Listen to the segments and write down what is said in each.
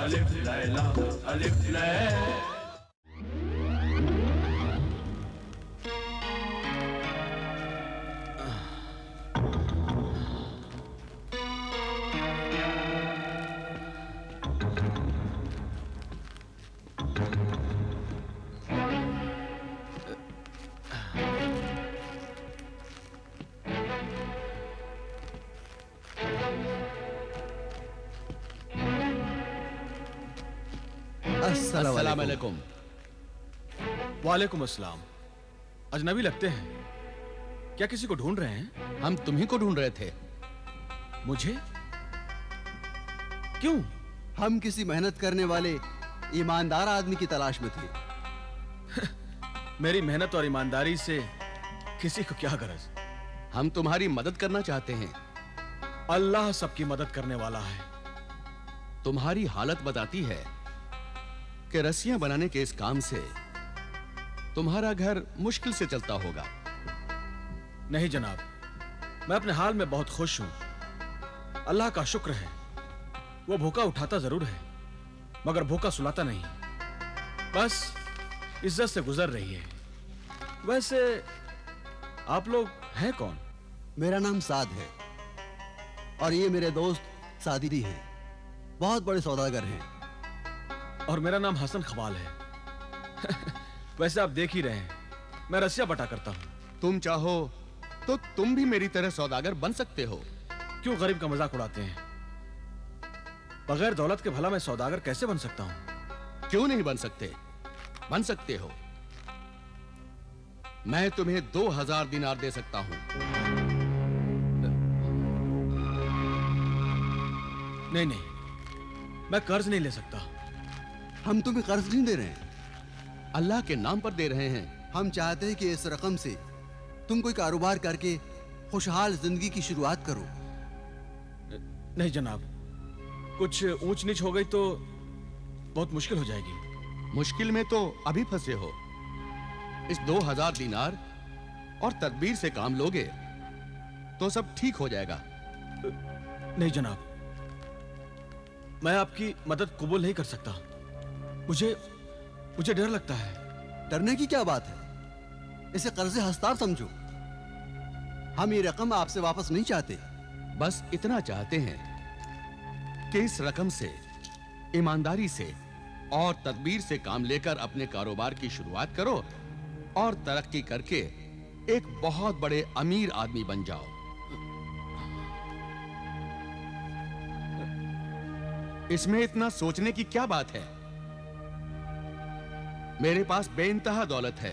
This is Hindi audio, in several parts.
अलिफ लैला अलिफ लैला। अस्सलाम वालेकुम। वालेकुम अस्सलाम। अजनबी लगते हैं, क्या किसी को ढूंढ रहे हैं? हम तुम्ही को ढूंढ रहे थे। मुझे? क्यों? हम किसी मेहनत करने वाले ईमानदार आदमी की तलाश में थे। मेरी मेहनत और ईमानदारी से किसी को क्या गरज? हम तुम्हारी मदद करना चाहते हैं। अल्लाह सबकी मदद करने वाला है। तुम्हारी हालत बताती है कि रस्सियां बनाने के इस काम से तुम्हारा घर मुश्किल से चलता होगा। नहीं जनाब, मैं अपने हाल में बहुत खुश हूं। अल्लाह का शुक्र है, वो भूखा उठाता जरूर है मगर भूखा सुलाता नहीं। बस इज्जत से गुजर रही है। वैसे आप लोग हैं कौन? मेरा नाम साद है और ये मेरे दोस्त सादिरी हैं, बहुत बड़े सौदागर हैं। और मेरा नाम हसन खबाल है। वैसे आप देख ही रहे हैं, मैं रस्सियां बटा करता हूं। तुम चाहो तो तुम भी मेरी तरह सौदागर बन सकते हो। क्यों गरीब का मजाक उड़ाते हैं? बगैर दौलत के भला मैं सौदागर कैसे बन सकता हूं? क्यों नहीं बन सकते? बन सकते हो। मैं तुम्हें 2000 दिनार दे सकता हूं। नहीं नहीं, मैं कर्ज नहीं ले सकता। हम तुम्हें कर्ज नहीं दे रहे हैं, अल्लाह के नाम पर दे रहे हैं। हम चाहते हैं कि इस रकम से तुम कोई कारोबार करके खुशहाल जिंदगी की शुरुआत करो। नहीं जनाब, कुछ ऊंच नीच हो गई तो बहुत मुश्किल हो जाएगी। मुश्किल में तो अभी फंसे हो। इस 2000 दिनार और तदबीर से काम लोगे तो सब ठीक हो जाएगा। नहीं जनाब, मैं आपकी मदद कबूल नहीं कर सकता। मुझे डर लगता है। डरने की क्या बात है? इसे कर्ज हस्तार समझो। हम ये रकम आपसे वापस नहीं चाहते, बस इतना चाहते हैं कि इस रकम से ईमानदारी से और तदबीर से काम लेकर अपने कारोबार की शुरुआत करो और तरक्की करके एक बहुत बड़े अमीर आदमी बन जाओ। इसमें इतना सोचने की क्या बात है? मेरे पास बेइंतहा दौलत है,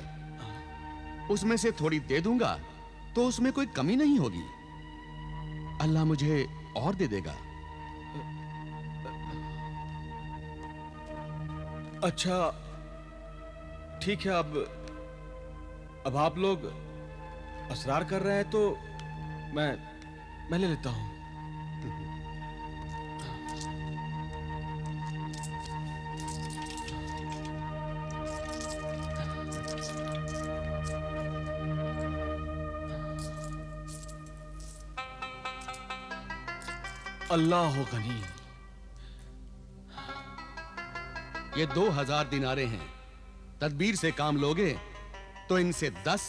उसमें से थोड़ी दे दूंगा तो उसमें कोई कमी नहीं होगी। अल्लाह मुझे और दे देगा। अच्छा ठीक है, अब आप लोग असरार कर रहे हैं तो मैं ले लेता हूं। अल्लाह गनी। ये 2000 दिनारे हैं। तदबीर से काम लोगे तो इनसे 10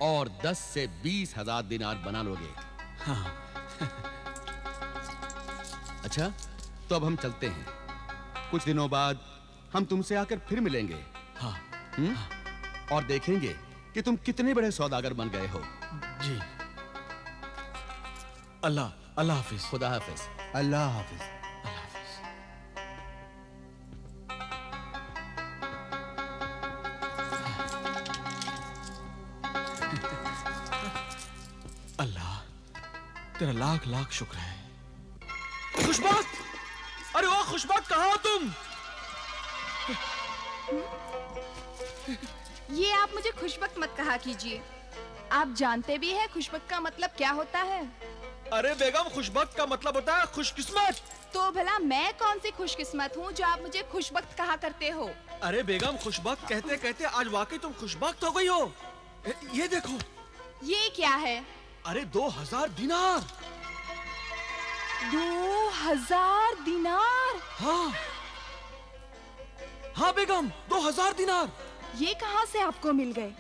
और 10 से 20,000 दिनार बना लोगे। हाँ। अच्छा, तो अब हम चलते हैं। कुछ दिनों बाद हम तुमसे आकर फिर मिलेंगे। हाँ। और देखेंगे कि तुम कितने बड़े सौदागर बन गए हो। जी। अल्लाह हाफिज। खुदा हाफिज। अल्लाह हाफिज। अल्लाह हाफिज। अल्लाह तेरा लाख लाख शुक्र है। खुशबख्त! अरे वाह खुशबख्त, कहाँ हो तुम? ये आप मुझे खुशबख्त मत कहा कीजिए। आप जानते भी हैं खुशबख्त का मतलब क्या होता है? अरे बेगम, खुशबख्त का मतलब होता है खुशकिस्मत। तो भला मैं कौन सी खुशकिस्मत हूँ जो आप मुझे खुशबख्त कहा करते हो? अरे बेगम, खुशबख्त कहते कहते आज वाकई तुम खुशबख्त हो गई हो। ये देखो। ये क्या है? अरे 2000 दिनार। 2000 दिनार? हाँ, हाँ बेगम, 2000 दिनार। ये कहाँ से आपको मिल गए?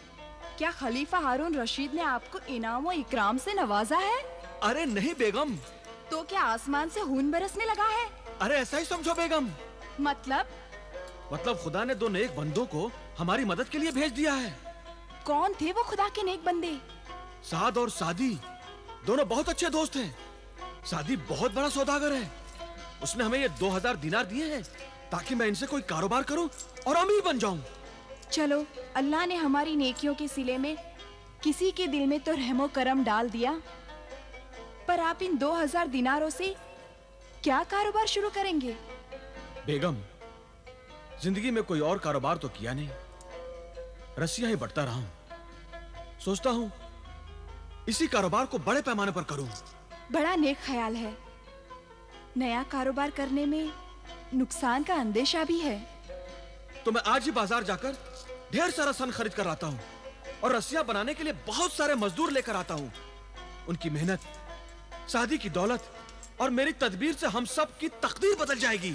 क्या खलीफा हारून रशीद ने आपको इनाम और इकराम से नवाजा है? अरे नहीं बेगम, तो क्या आसमान से खून बरसने लगा है? अरे ऐसा ही समझो बेगम। मतलब खुदा ने 2 नेक बंदों को हमारी मदद के लिए भेज दिया है। कौन थे वो खुदा के नेक बंदे? साद और सादी दोनों बहुत अच्छे दोस्त हैं। सादी बहुत बड़ा सौदागर है। उसने हमें ये 2000 दिनार दिए हैं ताकि मैं इनसे कोई कारोबार करूं और अमीर बन जाऊं। चलो, अल्लाह ने हमारी नेकियों के सिले में किसी के दिल में तो रहमो करम डाल दिया, पर आप इन 2000 दिनारों से क्या कारोबार शुरू करेंगे? बेगम, जिंदगी में कोई और कारोबार तो किया नहीं, रस्सियां ही बटता रहा हूं। सोचता हूं इसी कारोबार को बड़े पैमाने पर करूं। बड़ा नेक ख्याल है। नया कारोबार करने में नुकसान का अंदेशा भी है। तो मैं आज ही बाजार जाकर ढेर सारा सन खरीद कर आता हूं और रस्सियां बनाने के लिए बहुत सारे मजदूर लेकर आता हूं। उनकी मेहनत, शादी की दौलत और मेरी तदबीर से हम सब की तकदीर बदल जाएगी।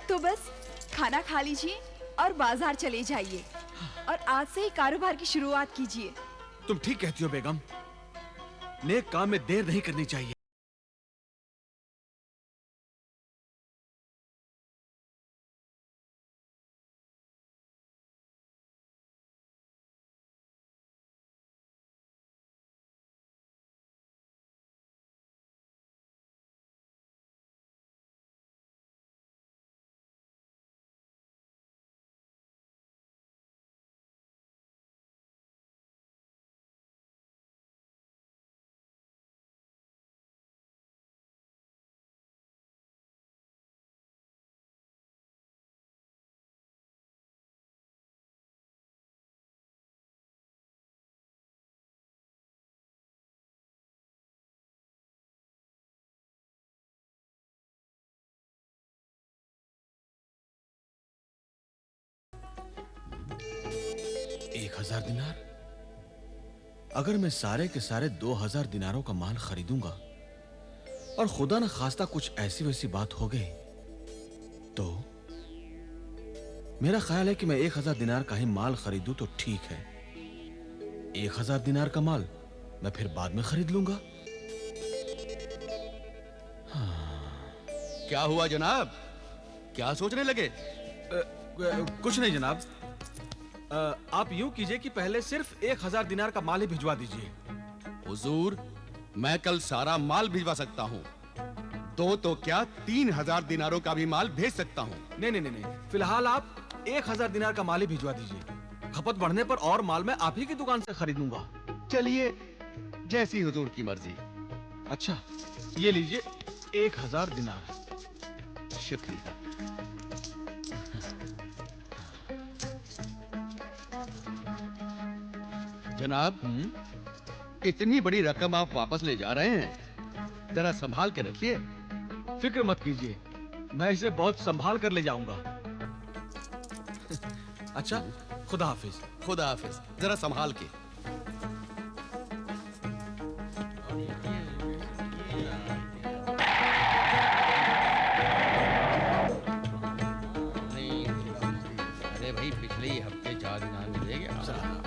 तो बस खाना खा लीजिए और बाजार चले जाइए और आज से ही कारोबार की शुरुआत कीजिए। तुम ठीक कहती हो बेगम, नेक काम में देर नहीं करनी चाहिए। एक 1000 दिनार। अगर मैं सारे के सारे 2000 दिनारों का माल खरीदूंगा और खुदा न खास्ता कुछ ऐसी वैसी बात हो गई तो मेरा ख्याल है कि मैं 1000 दिनार का ही माल खरीदूं तो ठीक है। 1000 दिनार का माल मैं फिर बाद में खरीद लूंगा। क्या हुआ जनाब? क्या सोचने लगे? कुछ नहीं जनाब। आप यूं कीजिए कि पहले सिर्फ 1000 दिनार का माल ही भिजवा दीजिए। हुजूर, मैं कल सारा माल भिजवा सकता हूँ। 2 तो क्या 3000 दिनारों का भी माल भेज सकता हूँ। नहीं, फिलहाल आप 1000 दिनार का माल ही भिजवा दीजिए। खपत बढ़ने पर और माल मैं आप ही की दुकान से खरीदूंगा। चलिए, जैसी हुजूर की मर्जी। अच्छा, ये लीजिए 1000 दिनार। शुक्रिया। जनाब, इतनी बड़ी रकम आप वापस ले जा रहे हैं, जरा संभाल के रखिए। फिक्र मत कीजिए, मैं इसे बहुत संभाल कर ले जाऊंगा। अच्छा, खुदा हाफिज। खुदा हाफिज। जरा संभाल के। अरे भाई, पिछले हफ्ते 4 दिनार मिलेगा। सलाम।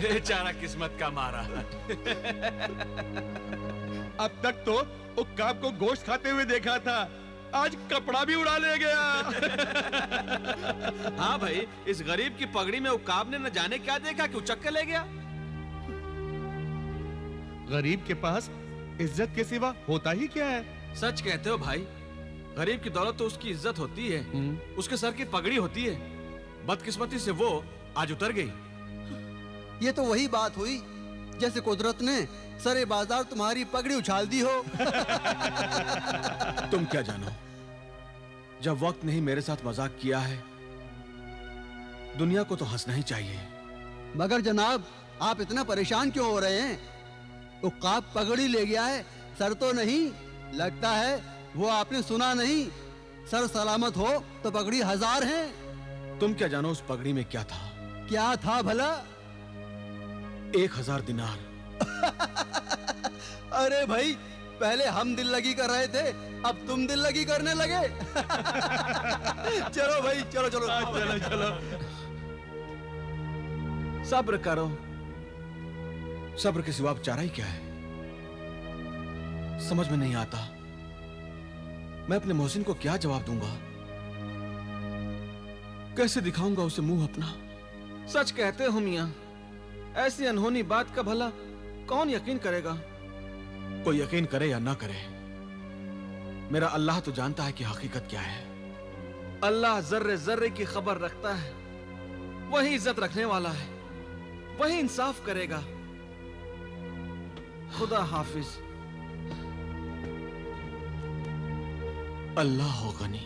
बेचारा किस्मत का मारा। अब तक तो उक्काब को गोश्त खाते हुए देखा था, आज कपड़ा भी उड़ा ले गया। हाँ भाई, इस गरीब की पगड़ी में उक्काब ने न जाने क्या देखा कि उचक के ले गया। गरीब के पास इज्जत के सिवा होता ही क्या है? सच कहते हो भाई, गरीब की दौलत तो उसकी इज्जत होती है, उसके सर की पगड़ी होती है। बदकिस्मती से वो आज उतर गई। ये तो वही बात हुई जैसे कुदरत ने सरे बाजार तुम्हारी पगड़ी उछाल दी हो। तुम क्या जानो, जब वक्त ने ही मेरे साथ मजाक किया है, दुनिया को तो हंसना ही चाहिए। मगर जनाब, आप इतना परेशान क्यों हो रहे हैं? उक्काब पगड़ी ले गया है, सर तो नहीं। लगता है वो आपने सुना नहीं। सर सलामत हो तो पगड़ी 1000 है। तुम क्या जानो उस पगड़ी में क्या था? क्या था भला? 1000 दिनार। अरे भाई, पहले हम दिल लगी कर रहे थे, अब तुम दिल लगी करने लगे। चलो भाई, चलो चलो चलो चलो। सब्र करो, सब्र के सिवा अब चारा ही क्या है? समझ में नहीं आता मैं अपने मोहसिन को क्या जवाब दूंगा, कैसे दिखाऊंगा उसे मुंह अपना। सच कहते हो मियां, ऐसी अनहोनी बात का भला कौन यकीन करेगा? कोई यकीन करे या ना करे, मेरा अल्लाह तो जानता है कि हकीकत क्या है। अल्लाह जर्रे जर्रे की खबर रखता है, वही इज्जत रखने वाला है, वही इंसाफ करेगा। खुदा हाफिज। अल्लाह हो गनी।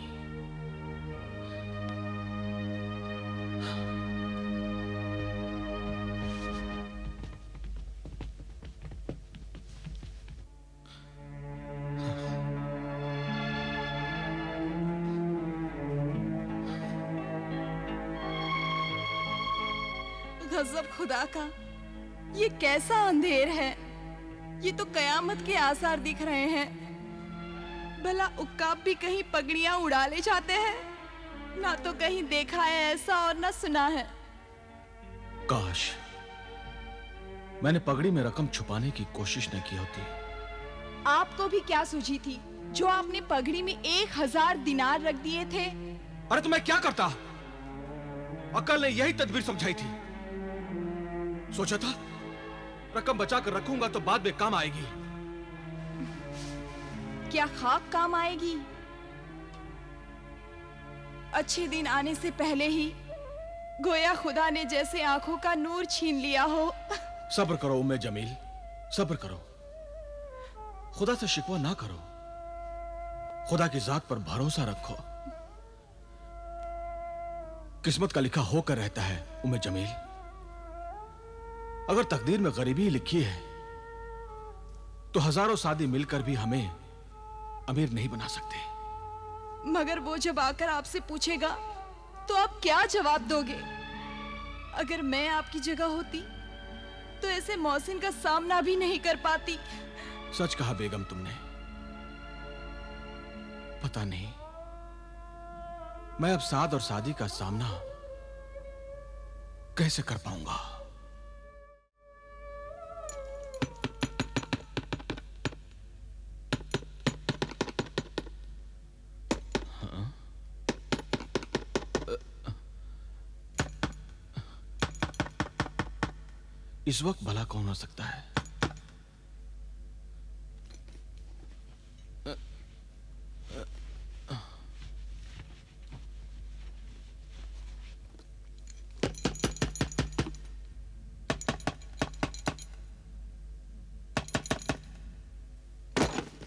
गजब खुदा का, ये कैसा अंधेर है? ये तो कयामत के आसार दिख रहे हैं। भला उक्काब भी कहीं पगड़ियां उड़ा ले जाते हैं? ना तो कहीं देखा है ऐसा और ना सुना है। काश मैंने पगड़ी में रकम छुपाने की कोशिश न की होती। आपको भी क्या सूझी थी जो आपने पगड़ी में 1000 दिनार रख दिए थे? अरे तो मैं क्या करता? अक्ल ने यही तदबीर समझाई थी। सोचा था रकम बचा कर रखूंगा तो बाद में काम आएगी। क्या खाक काम आएगी? अच्छे दिन आने से पहले ही गोया खुदा ने जैसे आंखों का नूर छीन लिया हो। सब्र करो उम्मे जमील, सब्र करो। खुदा से शिकवा ना करो, खुदा की जात पर भरोसा रखो। किस्मत का लिखा होकर रहता है उम्मे जमील। अगर तकदीर में गरीबी ही लिखी है तो हजारों सादी मिलकर भी हमें अमीर नहीं बना सकते। मगर वो जब आकर आपसे पूछेगा तो आप क्या जवाब दोगे? अगर मैं आपकी जगह होती तो ऐसे मौसिन का सामना भी नहीं कर पाती। सच कहा बेगम तुमने। पता नहीं मैं अब साद और सादी का सामना कैसे कर पाऊंगा। इस वक्त भला कौन हो सकता है?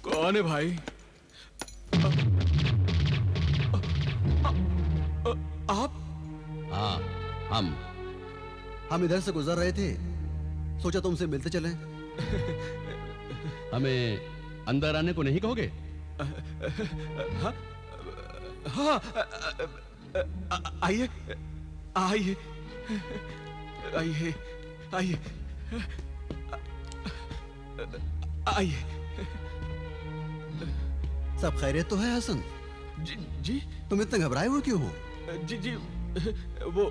कौन है भाई? आप? हाँ, हम इधर से गुजर रहे थे, सोचा तुमसे मिलते चलें। हमें अंदर आने को नहीं कहोगे? हाँ, हाँ, आइए, आइए, आइए, आइए, आइए। सब खैरियत तो है हसन? जी जी। तुम इतने घबराए हुए क्यों हो? जी जी, वो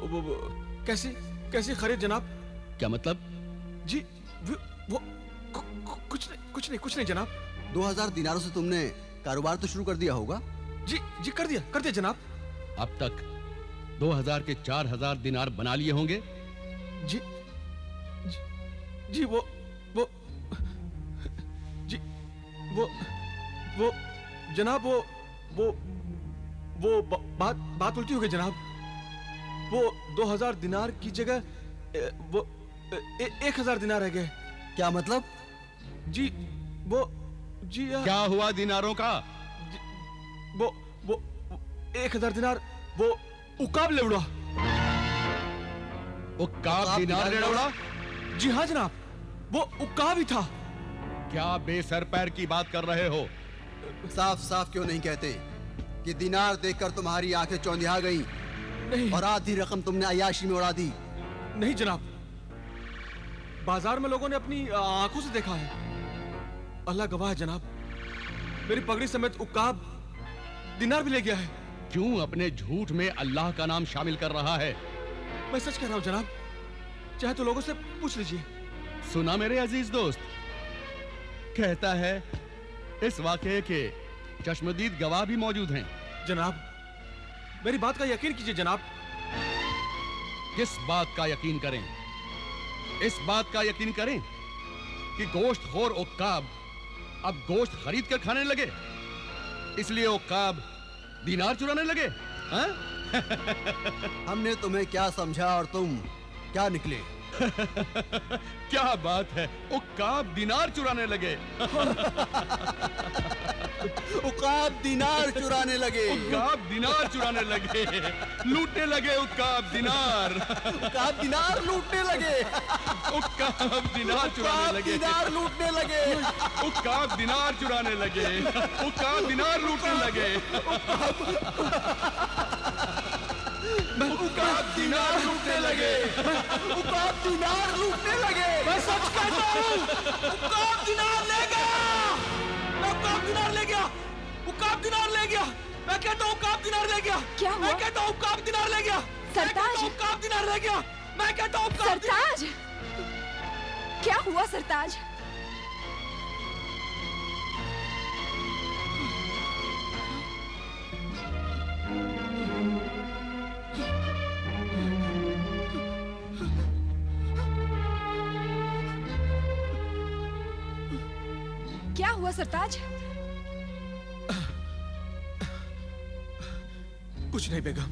कैसी कैसी खैरियत जनाब? क्या मतलब? जी वो कुछ नहीं जनाब। 2000 दिनारों से तुमने कारोबार तो शुरू कर दिया होगा? जी जी, कर दिया जनाब। अब तक 2000 के 4000 दिनार बना लिए होंगे? जी जी, जी वो जी वो जनाब, वो बात उल्टी हो गई जनाब। वो 2000 दिनार की जगह वो 1000 दिनार रह गए। क्या मतलब? जी वो जी क्या हुआ दिनारों का? वो 1000 दिनार वो उकाब ले उड़ा। उक्काब दिनार ले उड़ा? जी हाँ जनाब, वो उकाब ही था। क्या बेसर पैर की बात कर रहे हो? साफ साफ क्यों नहीं कहते कि दिनार देखकर तुम्हारी आंखें चौंधिया गई नहीं और आधी रकम तुमने अय्याशी में उड़ा दी? नहीं जनाब, बाजार में लोगों ने अपनी आंखों से देखा है। अल्लाह गवाह है जनाब, मेरी पगड़ी समेत उकाब दिनार भी ले गया है। क्यों अपने झूठ में अल्लाह का नाम शामिल कर रहा है? मैं सच कह रहा हूं जनाब, चाहे तो लोगों से पूछ लीजिए। सुना मेरे अजीज दोस्त, कहता है इस वाकये के चश्मदीद गवाह भी मौजूद हैं। जनाब, मेरी बात का यकीन कीजिए जनाब। किस बात का यकीन करें? इस बात का यकीन करें कि गोश्तखोर उक्काब अब गोश्त खरीद कर खाने लगे, इसलिए उक्काब दिनार चुराने लगे? हाँ? हमने तुम्हें क्या समझा और तुम क्या निकले? क्या बात है, उक्काब दिनार चुराने लगे। उकाब दिनार चुराने लगे। उक्काब दिनार चुराने लगे, लूटने लगे उक्काब दिनार। उकाब दिनार लूटने लगे। उक्काब दिनार चुराने लगे। दिनार लूटने लगे। उक्काब दिनार चुराने लगे। उक्काब दिनार लूटने लगे। उक्काब दिनार लूटने लगे। उकाब दिनार लूटने लगे। मैं सच कहता हूं, उकाब दिनार ले गया। मैं उकाब दिनार ले गया। उकाब दिनार ले गया। मैं कहता हूं उकाब दिनार ले गया। क्या हुआ? मैं कहता हूं उकाब दिनार ले गया। सरताज! उकाब दिनार ले गया। मैं कहता हूं उकाब दिनार। सरताज, क्या हुआ सरताज? क्या हुआ सरताज? कुछ नहीं बेगम,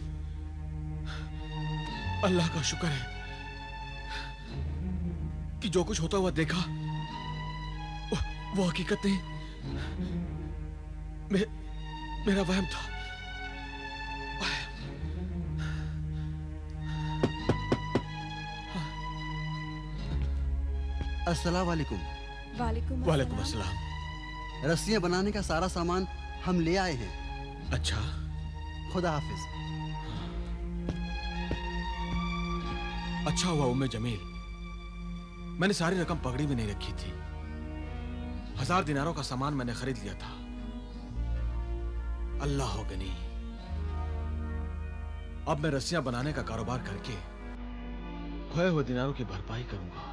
अल्लाह का शुक्र है कि जो कुछ होता हुआ देखा वो हकीकत नहीं, मेरा वहम था। अस्सलाम वालेकुम। वालेकुम वालेकुम अस्सलाम। अस्सलाम। रस्सियां बनाने का सारा सामान हम ले आए हैं। अच्छा, खुदा हाफिज। अच्छा हुआ उम्मे जमील, मैंने सारी रकम पगड़ी में नहीं रखी थी। 1000 दिनारों का सामान मैंने खरीद लिया था। अल्लाह हो गनी, अब मैं रस्सियां बनाने का कारोबार करके खोए हुए दिनारों की भरपाई करूंगा।